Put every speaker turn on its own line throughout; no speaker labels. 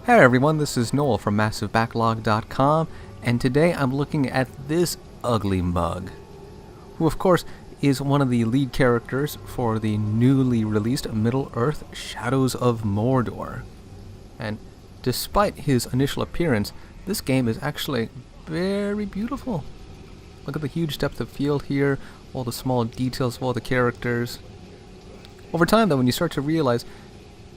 Hey everyone, this is Noel from MassiveBacklog.com, and today I'm looking at this ugly mug, who of course is one of the lead characters for the newly released Middle-earth Shadows of Mordor. And despite his initial appearance, this game is actually very beautiful. Look at the huge depth of field here, all the small details of all the characters. Over time though, when you start to realize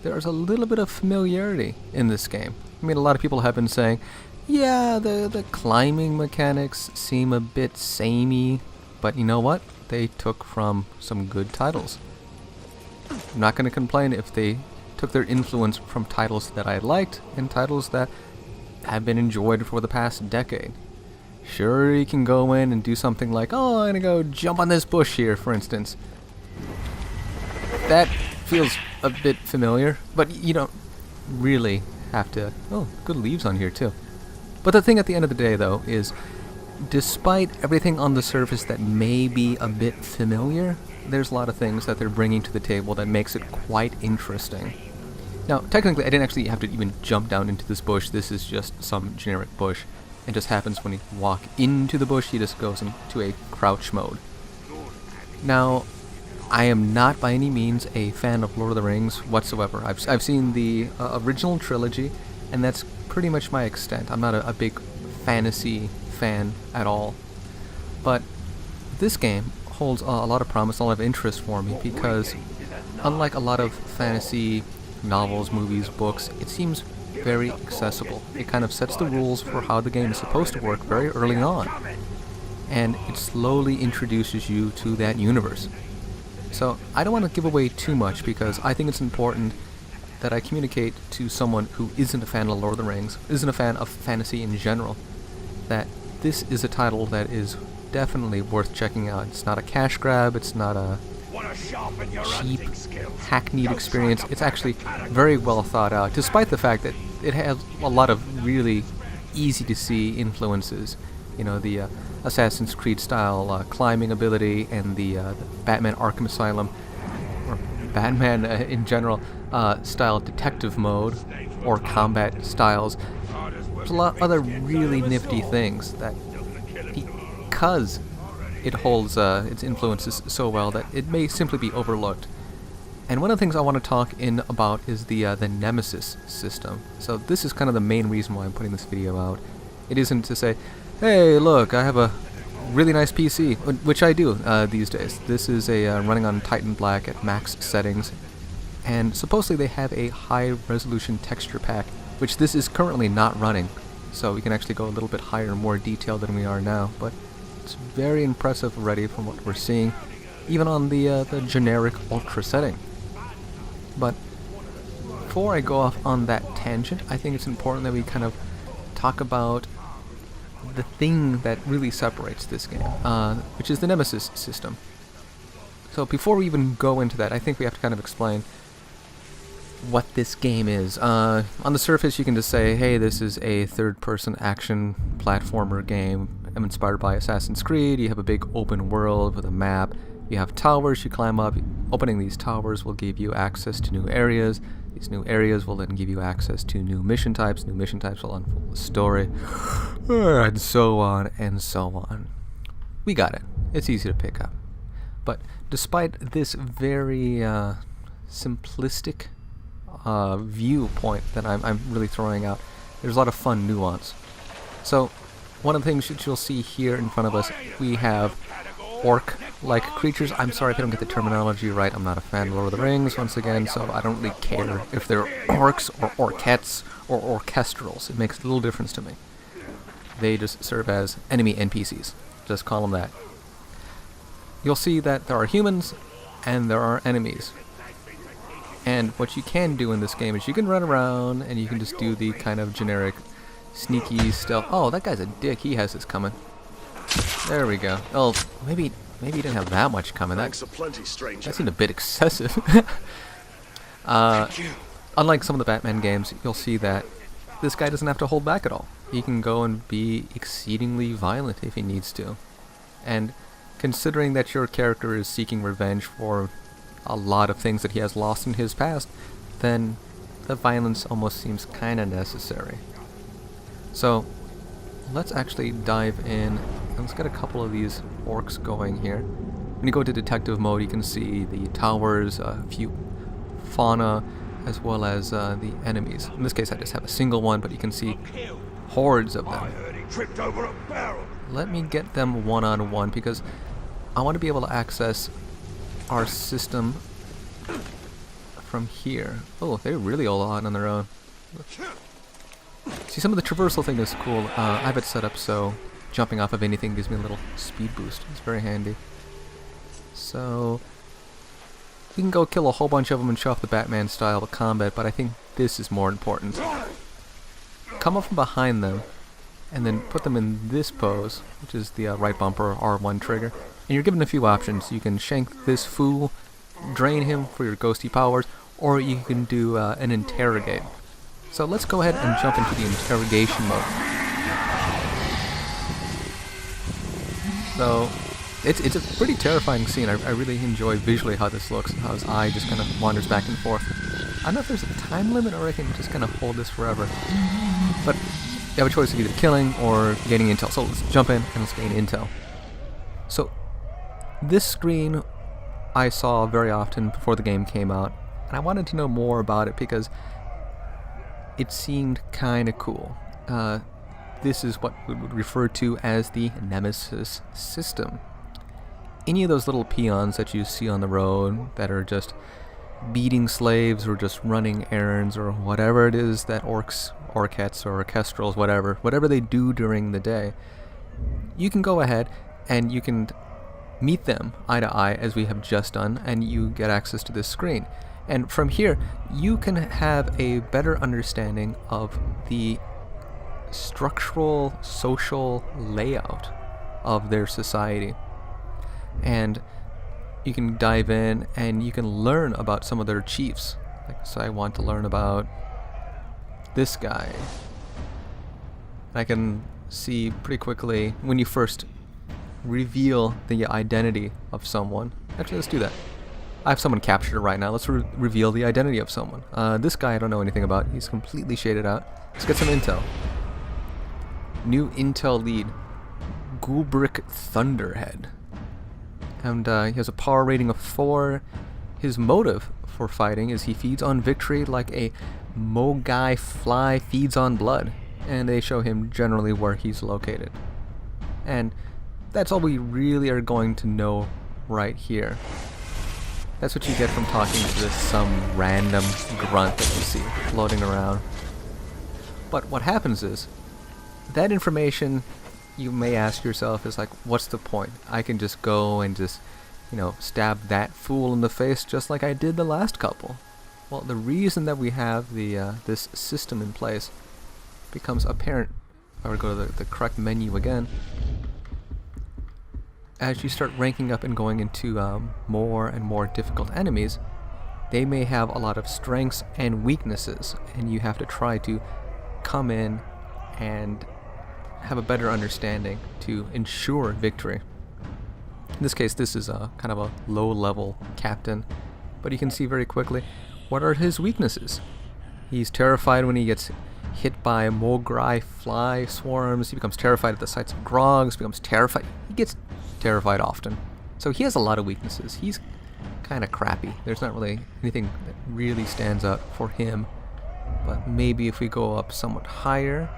there's a little bit of familiarity in this game. I mean, a lot of people have been saying, yeah, the climbing mechanics seem a bit samey, but you know what? They took from some good titles. I'm not going to complain if they took their influence from titles that I liked and titles that have been enjoyed for the past decade. Sure, you can go in and do something like, oh, I'm going to go jump on this bush here, for instance. That feels a bit familiar, but you don't really have to. Oh, good leaves on here too. But the thing at the end of the day though is, despite everything on the surface that may be a bit familiar, there's a lot of things that they're bringing to the table that makes it quite interesting. Now, technically I didn't actually have to even jump down into this bush. This is just some generic bush. It just happens when you walk into the bush, he just goes into a crouch mode. Now, I am not by any means a fan of Lord of the Rings whatsoever. I've seen the original trilogy, and that's pretty much my extent. I'm not a big fantasy fan at all. But this game holds a lot of promise, a lot of interest for me, because unlike a lot of fantasy novels, movies, books, it seems very accessible. It kind of sets the rules for how the game is supposed to work very early on, and it slowly introduces you to that universe. So I don't want to give away too much because I think it's important that I communicate to someone who isn't a fan of Lord of the Rings, isn't a fan of fantasy in general, that this is a title that is definitely worth checking out. It's not a cash grab, it's not a cheap, hackneyed experience. It's actually very well thought out, despite the fact that it has a lot of really easy to see influences. You know, the Assassin's Creed style climbing ability and the Batman Arkham Asylum, or Batman in general, style detective mode, or combat styles. There's a lot of other really nifty things that, because it holds its influences so well, that it may simply be overlooked. And one of the things I want to talk about is the nemesis system. So this is kind of the main reason why I'm putting this video out. It isn't to say, hey, look, I have a really nice PC, which I do these days. This is a running on Titan Black at max settings, and supposedly they have a high-resolution texture pack, which this is currently not running, so we can actually go a little bit higher and more detailed than we are now, but it's very impressive already from what we're seeing, even on the generic ultra setting. But before I go off on that tangent, I think it's important that we kind of talk about the thing that really separates this game, which is the nemesis system. So before we even go into that, I think we have to kind of explain what this game is. On the surface you can just say, hey, this is a third-person action platformer game. I'm inspired by Assassin's Creed. You have a big open world with a map. You have towers you climb up. Opening these towers will give you access to new areas. These new areas will then give you access to new mission types. New mission types will unfold the story, and so on and so on. We got it. It's easy to pick up. But despite this very simplistic viewpoint that I'm really throwing out, there's a lot of fun nuance. So one of the things that you'll see here in front of us, we have orc-like creatures. I'm sorry if I don't get the terminology right. I'm not a fan of Lord of the Rings, once again, so I don't really care if they're orcs or orchettes or orchestrals. It makes little difference to me. They just serve as enemy NPCs. Just call them that. You'll see that there are humans and there are enemies. And what you can do in this game is you can run around and you can just do the kind of generic sneaky stealth. Oh, that guy's a dick. He has this coming. There we go. Oh, maybe he didn't have that much coming. That seemed a bit excessive. Unlike some of the Batman games, you'll see that this guy doesn't have to hold back at all. He can go and be exceedingly violent if he needs to. And considering that your character is seeking revenge for a lot of things that he has lost in his past, then the violence almost seems kind of necessary. So let's actually dive in. Let's get a couple of these orcs going here. When you go to detective mode, you can see the towers, a few fauna, as well as the enemies. In this case, I just have a single one, but you can see hordes of them.
I heard he tripped over a barrel.
Let me get them one-on-one because I want to be able to access our system from here. Oh, they're really all out on their own. See, some of the traversal thing is cool. I have it set up so jumping off of anything gives me a little speed boost. It's very handy. So we can go kill a whole bunch of them and show off the Batman style of combat, but I think this is more important. Come up from behind them and then put them in this pose, which is the right bumper R1 trigger. And you're given a few options. You can shank this fool, drain him for your ghosty powers, or you can do an interrogate. So let's go ahead and jump into the interrogation mode. So it's a pretty terrifying scene. I really enjoy visually how this looks, how his eye just kind of wanders back and forth. I don't know if there's a time limit or I can just kind of hold this forever. But you have a choice of either killing or gaining intel. So let's jump in and let's gain intel. So this screen I saw very often before the game came out, and I wanted to know more about it because it seemed kind of cool. This is what we would refer to as the nemesis system. Any of those little peons that you see on the road that are just beating slaves or just running errands or whatever it is that orcs, orchettes, or orchestrals, whatever they do during the day, you can go ahead and you can meet them eye to eye as we have just done, and you get access to this screen. And from here, you can have a better understanding of the structural social layout of their society. And you can dive in and you can learn about some of their chiefs. Like, so I want to learn about this guy. I can see pretty quickly when you first reveal the identity of someone. Actually, let's do that. I have someone captured right now. Let's reveal the identity of someone. This guy I don't know anything about. He's completely shaded out. Let's get some intel. New intel lead. Gulbrick Thunderhead. And he has a power rating of 4. His motive for fighting is he feeds on victory like a Mogai fly feeds on blood. And they show him generally where he's located. And that's all we really are going to know right here. That's what you get from talking to this some random grunt that you see floating around. But what happens is, that information, you may ask yourself, is like, what's the point? I can just go and just, stab that fool in the face just like I did the last couple. Well, the reason that we have the this system in place becomes apparent if I were to go to the correct menu again. As you start ranking up and going into more and more difficult enemies, they may have a lot of strengths and weaknesses, and you have to try to come in and have a better understanding to ensure victory. In this case, this is a kind of a low-level captain, but you can see very quickly what are his weaknesses. He's terrified when he gets hit by Mograi fly swarms. He becomes terrified at the sights of grogs. Becomes terrified. He gets terrified often. So he has a lot of weaknesses. He's kind of crappy. There's not really anything that really stands out for him. But maybe if we go up somewhat higher,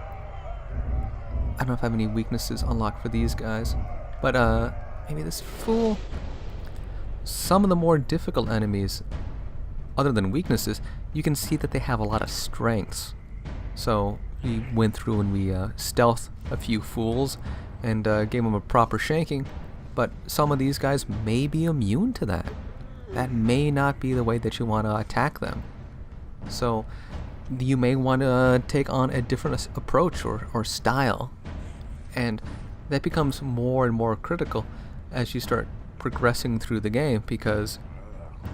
I don't know if I have any weaknesses unlocked for these guys. But maybe this fool. Some of the more difficult enemies, other than weaknesses, you can see that they have a lot of strengths. So we went through and we stealthed a few fools and gave them a proper shanking. But some of these guys may be immune to that. That may not be the way that you want to attack them. So you may want to take on a different approach or style. And that becomes more and more critical as you start progressing through the game, because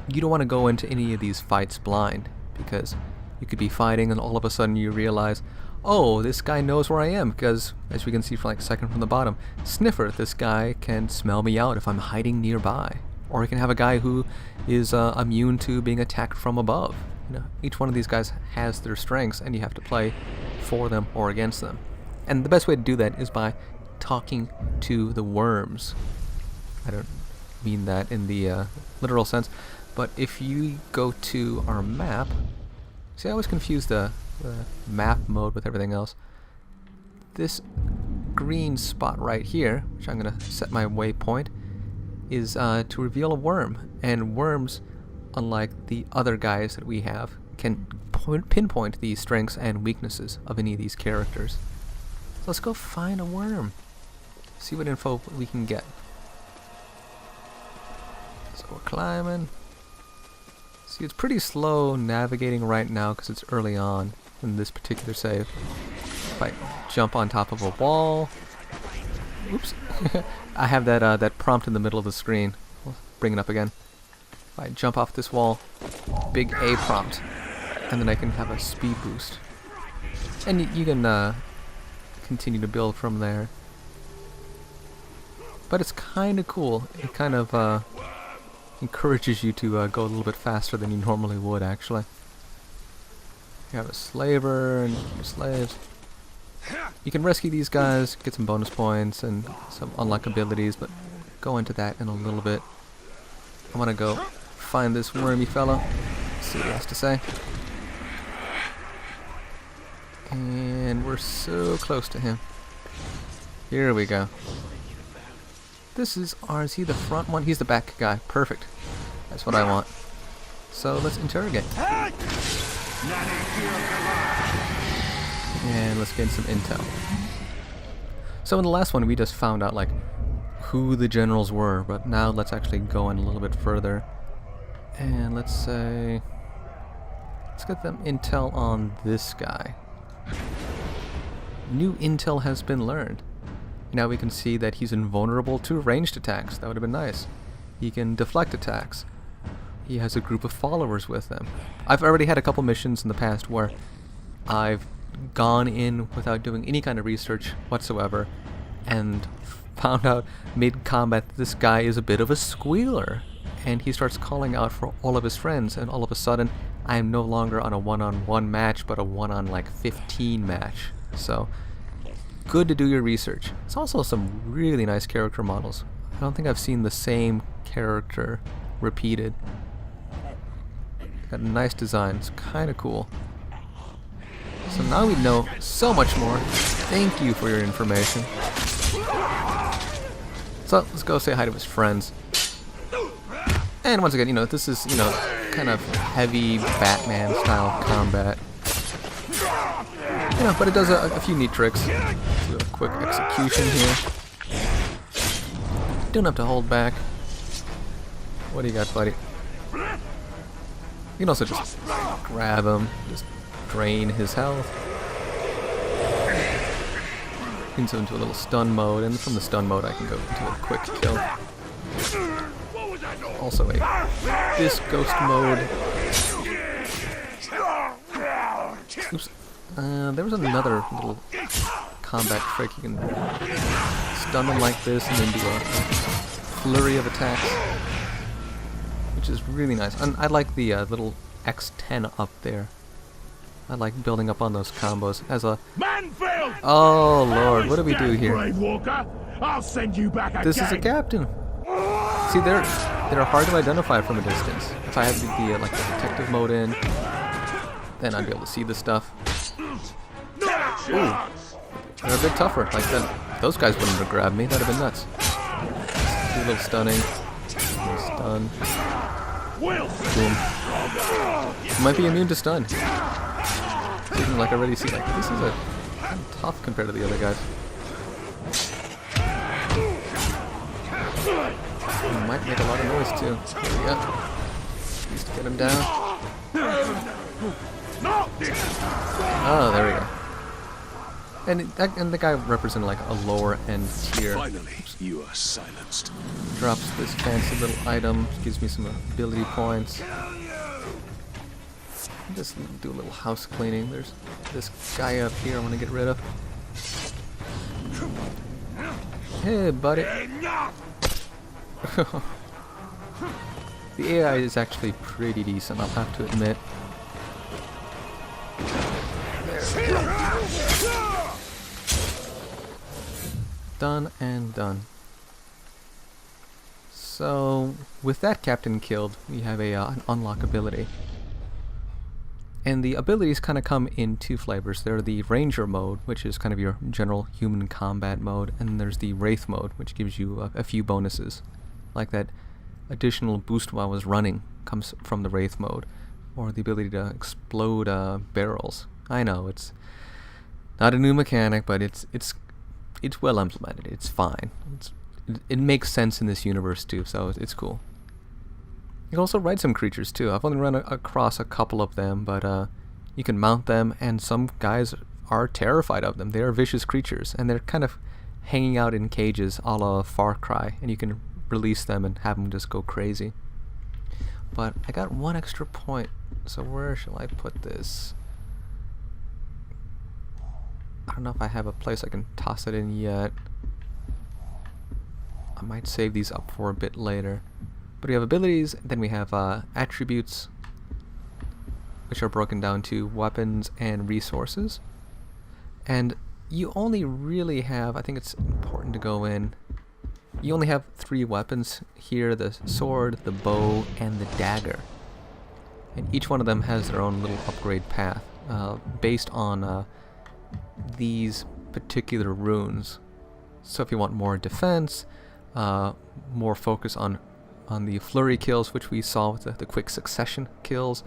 you don't want to go into any of these fights blind, because you could be fighting and all of a sudden you realize, oh, this guy knows where I am, because as we can see from like second from the bottom, Sniffer, this guy can smell me out if I'm hiding nearby. Or you can have a guy who is immune to being attacked from above. You know, each one of these guys has their strengths, and you have to play for them or against them. And the best way to do that is by talking to the worms. I don't mean that in the literal sense, but if you go to our map, see, I always confuse the map mode with everything else. This green spot right here, which I'm going to set my waypoint, is to reveal a worm. And worms, unlike the other guys that we have, can pinpoint the strengths and weaknesses of any of these characters. So let's go find a worm. See what info we can get. So we're climbing. See, it's pretty slow navigating right now because it's early on in this particular save. If I jump on top of a wall... Oops. I have that prompt in the middle of the screen. We'll bring it up again. If I jump off this wall, big A prompt, and then I can have a speed boost. And you can continue to build from there. But it's kind of cool. It kind of encourages you to go a little bit faster than you normally would, actually. You have a slaver and slaves. You can rescue these guys, get some bonus points and some unlock abilities, but go into that in a little bit. I want to go find this wormy fellow, see what he has to say. And we're so close to him. Here we go. This is ours. Is he the front one? He's the back guy. Perfect. That's what I want. So let's interrogate. And let's get some intel. So in the last one we just found out like who the generals were, but now let's actually go in a little bit further. And let's get them intel on this guy. New intel has been learned. Now we can see that he's invulnerable to ranged attacks. That would have been nice. He can deflect attacks. He has a group of followers with him. I've already had a couple missions in the past where I've gone in without doing any kind of research whatsoever and found out mid-combat that this guy is a bit of a squealer. And he starts calling out for all of his friends, and all of a sudden I am no longer on a one-on-one match, but a one-on 15 match. So good to do your research. It's also some really nice character models. I don't think I've seen the same character repeated. Got a nice design. It's kind of cool. So now we know so much more. Thank you for your information. So let's go say hi to his friends. And once again, this is, kind of heavy Batman style combat. But it does a few neat tricks. Do a quick execution here. Don't have to hold back. What do you got, buddy? You can also just grab him, just drain his health. Into a little stun mode, and from the stun mode I can go into a quick kill. Also a this ghost mode. Oops. There was another little combat trick. You can stun them like this and then do a flurry of attacks, which is really nice. And I like the little X10 up there. I like building up on those combos as a...
Manfield!
Oh lord, what do we do here?
Brave Walker, I'll send you back
This
again.
is a captain. See, they're hard to identify from a distance. If I had the like the detective mode in, then I'd be able to see this stuff. Ooh, they're a bit tougher. Like that, those guys wouldn't have grabbed me. That'd have been nuts. Do a little stunning. A little stun. Boom. You might be immune to stun. Even like I already see, like this is a kind of tough compared to the other guys. He might make a lot of noise too. There we go. Just get him down. Oh, there we go. And the guy represented like a lower end tier.
Finally, you are silenced.
Drops this fancy little item, gives me some ability points. Just do a little house cleaning. There's this guy up here I want to get rid of. Hey, buddy. The AI is actually pretty decent, I'll have to admit. Done and done. So, with that captain killed, we have an unlock ability. And the abilities kind of come in two flavors. They're the Ranger mode, which is kind of your general human combat mode, and there's the Wraith mode, which gives you a few bonuses. Like that additional boost while I was running comes from the Wraith mode, or the ability to explode barrels. I know, it's not a new mechanic, but it's well implemented. It's fine. It makes sense in this universe too, so it's cool. You can also ride some creatures too. I've only run across a couple of them, but you can mount them, and some guys are terrified of them. They are vicious creatures, and they're kind of hanging out in cages a la Far Cry, and you can release them and have them just go crazy. But I got one extra point, so where shall I put this? I don't know if I have a place I can toss it in yet. I might save these up for a bit later. But we have abilities, then we have attributes, which are broken down to weapons and resources. And you only really have, I think it's important to go in, you only have 3 weapons here: the sword, the bow, and the dagger. And each one of them has their own little upgrade path, based on these particular runes. So if you want more defense, more focus on the flurry kills, which we saw with the quick succession kills,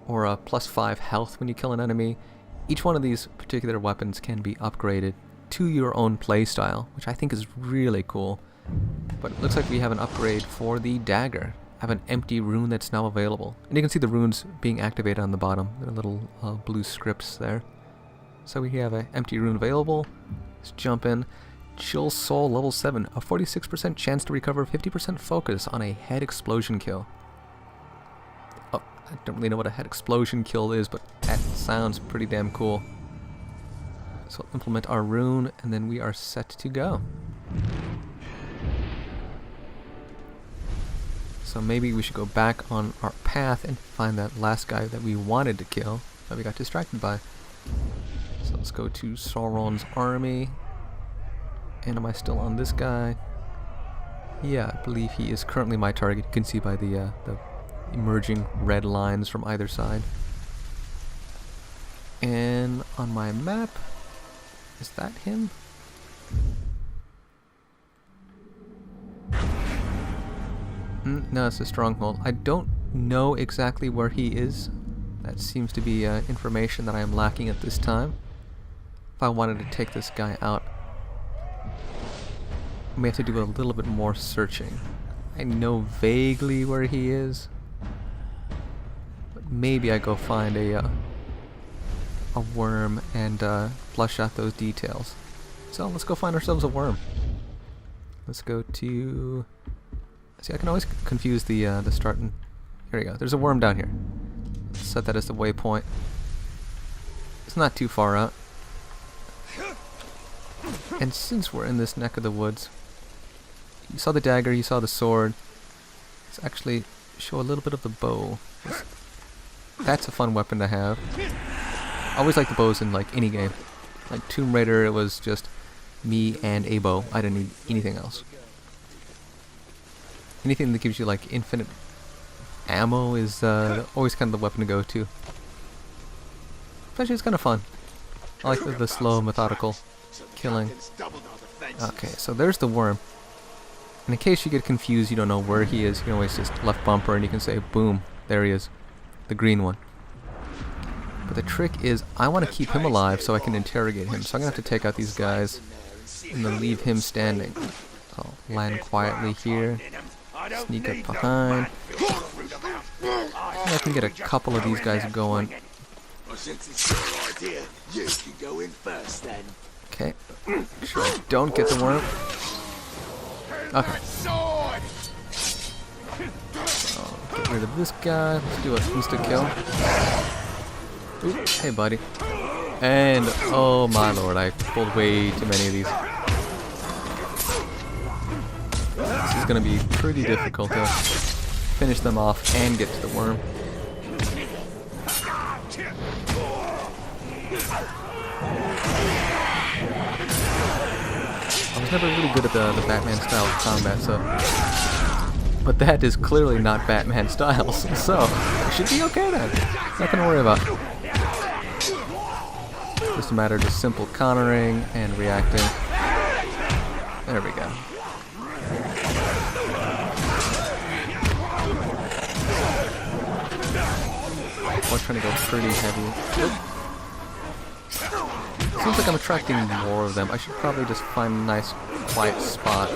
or a +5 health when you kill an enemy. Each one of these particular weapons can be upgraded to your own playstyle, which I think is really cool. But it looks like we have an upgrade for the dagger. I have an empty rune that's now available. And you can see the runes being activated on the bottom. They're little blue scripts there. So we have an empty rune available. Let's jump in. Chill Soul level 7, a 46% chance to recover 50% focus on a head explosion kill. Oh, I don't really know what a head explosion kill is, but that sounds pretty damn cool. So we'll implement our rune, and then we are set to go. So maybe we should go back on our path and find that last guy that we wanted to kill, that we got distracted by. So let's go to Sauron's army. And am I still on this guy? Yeah, I believe he is currently my target. You can see by the emerging red lines from either side. And on my map, is that him? No, it's a stronghold. I don't know exactly where he is. That seems to be information that I am lacking at this time. If I wanted to take this guy out, I may have to do a little bit more searching. I know vaguely where he is, but maybe I go find a worm and flush out those details. So let's go find ourselves a worm. Let's go to... See, I can always confuse the start and... Here we go. There's a worm down here. Let's set that as the waypoint. It's not too far out. And since we're in this neck of the woods, you saw the dagger, you saw the sword. Let's actually show a little bit of the bow. That's a fun weapon to have. I always like the bows in like any game. Like Tomb Raider, it was just me and a bow. I didn't need anything else. Anything that gives you like infinite ammo is always kind of the weapon to go to. Especially it's kind of fun. I like the slow, methodical killing. Okay, so there's the worm. And in case you get confused, you don't know where he is, you can always just left bumper and you can say, boom, there he is. The green one. But the trick is, I want to keep him alive so I can interrogate him. So I'm going to have to take out these guys and then leave him standing. I'll land quietly here. Sneak up behind. And I can get a couple of these guys going. Okay. Make sure I don't get the worm. Okay. So, get rid of this guy. Let's do an insta-kill. Oop, hey buddy. And, oh my lord, I pulled way too many of these. This is going to be pretty difficult to finish them off and get to the worm. I was never really good at the Batman style of combat, so... But that is clearly not Batman styles, so it should be okay then. Nothing to worry about. Just a matter of just simple countering and reacting. There we go. I'm trying to go pretty heavy. Oop. Seems like I'm attracting more of them. I should probably just find a nice, quiet spot.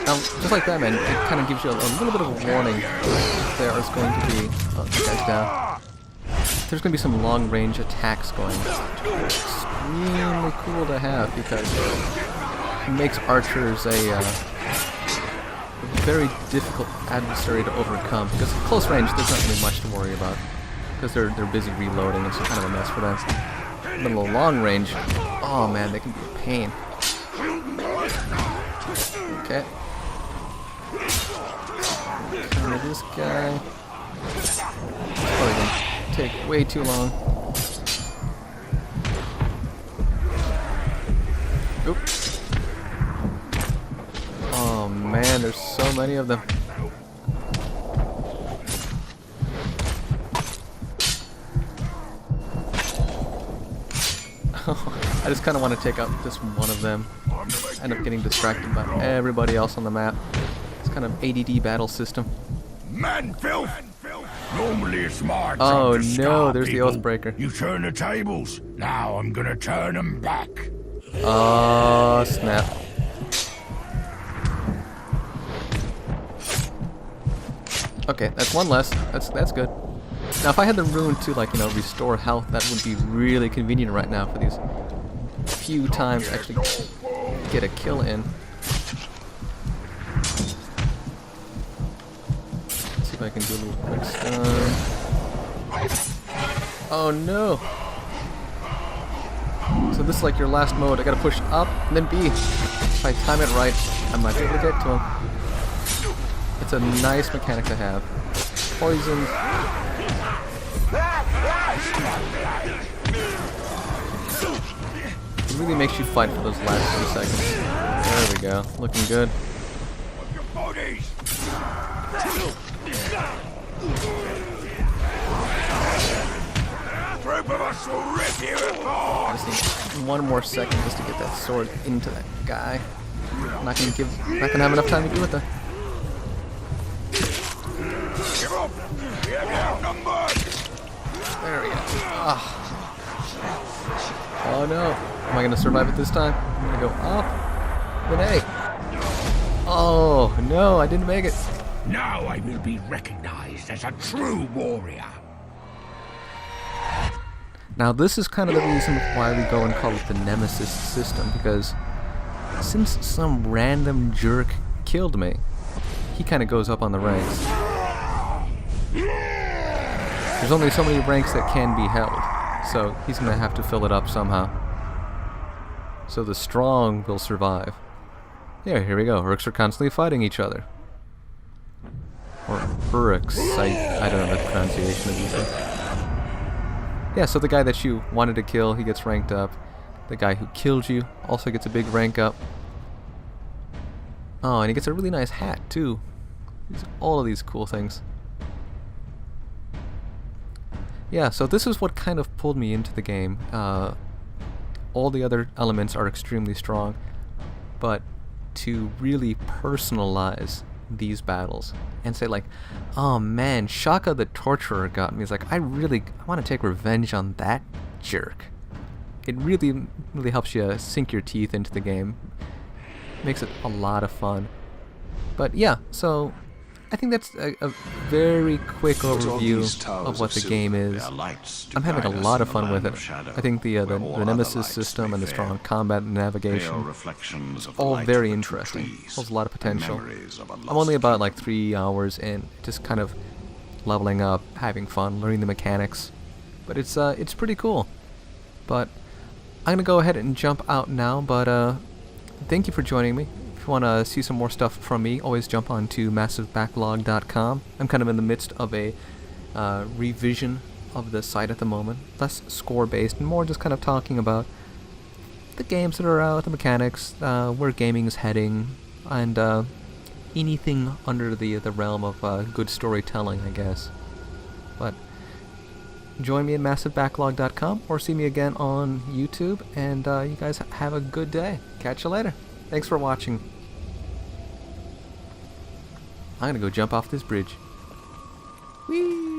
Just like Batman, it kind of gives you a little bit of a warning. There is going to be... Oh, this guy's down. There's going to be some long-range attacks going. Extremely cool to have because it makes archers a very difficult adversary to overcome. Because at close range, there's not really much to worry about. Because they're busy reloading, it's kind of a mess for them. But a little long range, oh man, they can be a pain. Okay. Counter this guy. It's probably gonna take way too long. Oop. Oh man, there's so many of them. I just kind of want to take out just one of them. End up getting distracted by everybody else on the map. It's kind of ADD battle system.
Man filth! Normally it's my
Oh
job to
no,
scar
there's the
people.
Oathbreaker.
You turn the tables. Now I'm gonna turn them back.
Oh snap. Okay, that's one less. That's good. Now if I had the rune to, like, you know, restore health, that would be really convenient right now for these few times to actually get a kill in. Let's see if I can do a little quick stun. Oh no! So this is like your last mode. I gotta push up and then B. If I time it right, I might be able to get to him. It's a nice mechanic to have. Poison. It really makes you fight for those last few seconds. There we go. Looking good. I just need one more second just to get that sword into that guy. I'm not gonna have enough time to do it though. There we go. Ah. Oh no. Am I gonna survive it this time? I'm gonna go up. Then A. Oh no, I didn't make it.
Now I will be recognized as a true warrior.
Now this is kind of the reason why we go and call it the nemesis system, because since some random jerk killed me, he kind of goes up on the ranks. There's only so many ranks that can be held, so he's going to have to fill it up somehow. So the strong will survive. Yeah, here we go. Urks are constantly fighting each other. Or Urks, I don't know the pronunciation of these things. Yeah, so the guy that you wanted to kill, he gets ranked up. The guy who killed you also gets a big rank up. Oh, and he gets a really nice hat, too. All of these cool things. Yeah, so this is what kind of pulled me into the game. All the other elements are extremely strong, but to really personalize these battles and say like, oh man, Shaka the Torturer got me. It's like, I want to take revenge on that jerk. It really helps you sink your teeth into the game. Makes it a lot of fun. But yeah, so I think that's a very quick overview of what the game is. I'm having a lot of fun with it. I think the nemesis system and the strong combat and navigation, all very interesting. Holds a lot of potential. I'm only about like 3 hours in, just kind of leveling up, having fun, learning the mechanics. But it's pretty cool. But I'm gonna go ahead and jump out now. But thank you for joining me. If you want to see some more stuff from me, always jump on to massivebacklog.com. I'm kind of in the midst of a revision of the site at the moment. Less score-based and more just kind of talking about the games that are out, the mechanics, where gaming is heading, and anything under the realm of good storytelling, I guess. But join me at massivebacklog.com or see me again on YouTube, and you guys have a good day. Catch you later. Thanks for watching. I'm gonna go jump off this bridge. Whee!